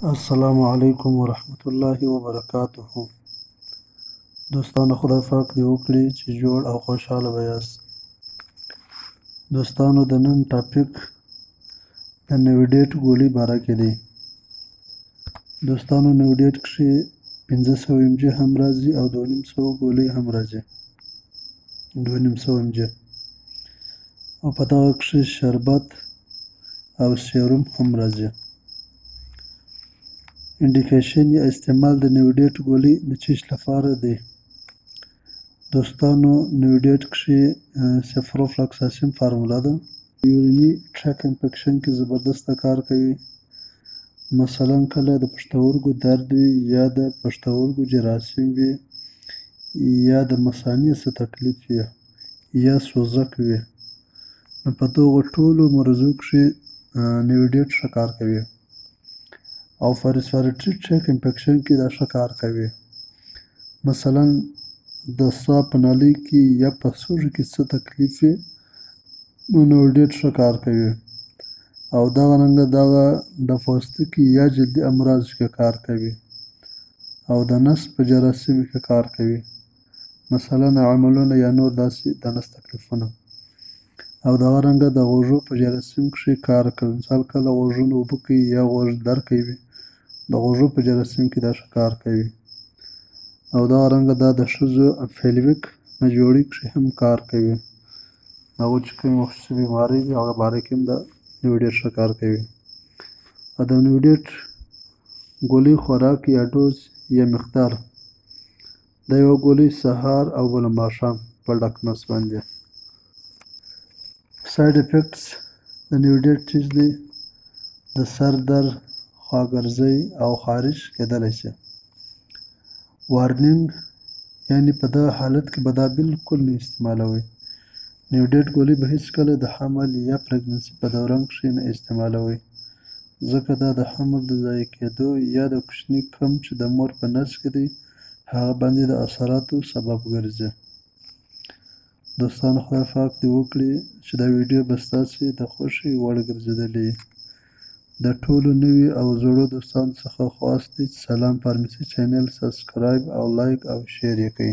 السلام علیکم ورحمت الله وبرکاته. دوستانو خدای پاک دې وکړي چې جوړ او خوشحاله به یاست. دوستانو د نن ټاپک د نویډیټ ګولۍ باره کې دی. دوستانو نویډیټ کښې 500 mg هم راځي او 2500 ګولۍ هم راځي، 2500 mg، او په دغه کښې شربت او سیروم هم راځي. انډیکیشن یا استعمال د نویډیټ ګولۍ د چیچ لپاره دی. دوستانو نویډیټ کښې سیفروفلاکساسین فارموله ده. یوریني ټریک انفیکشن کې زبردسته کار کوي. مثلا کله د پښتورګو درد وي یا د پښتورګو جراثیم وي یا د مثانې څه تکلیف وي یا سوزک وي، نو په دغو ټولو مرضو کښې نویډیټ ښه کار کوي. او په ریسپیریټري ټریک انفیکشن کې دا ښه کار کوي. مثلا د ساه په نالۍ کې یا په سږو کې څه تکلیف وي نو نویډیټ ښه کار کوي. او دغرنګه دغه د پوستکي یا جلدي امراضو کې کار کوي او د نس په جراثیمو کې کار کوي، مثلا عملونه یا نور داسې د نس تکلیفونه. او دغرنګه د غوږو په جراثیمو کښې کار کوي. مثال کله غوږونه اوبه کوي یا غوږ درد کوي، د غوږو په جراثیمو کې دا ښه کار کوي. او دغرنګه دا د ښځو پیلویک نجوړي کښې هم کار کوي. هغو چې کومې خصوصي بیمارۍ دي هغه باره کې هم دا نویډیټ ښه کار کوي. او د نویډیټ ګولۍ خوراک یا ډوز یا مقدار، دا یوه ګولۍ سهار او بله ماښام په ډک نس باندې. سایډ افیکټس د نویډیټ چیچ دی: د سر درد، خواګرځۍ او خارش کېدلی شي. وارنینګ، یعنې په دغه حالت کې به دا بالکل نه استعمالوئ. نویډیټ ګولۍ به هېڅکله د حمل یا پریګنسي په دوران کښې نه استعمالوئ، ځکه دا د حمل د ضایع کېدو یا د کوچني کم چې د مور په نس کې دی هغه باندې د اثراتو سبب ګرځي. دوستانو خدای پاک دې وکړي چې دا ویډیو به ستاسې د خوښې وړ ګرځېدلې وي. د ټولو نوي او زړو دوستانو څخه خواست دی چې سلام فارمیسي چینل سبسکرایب او لایک او شیر یې کړئ.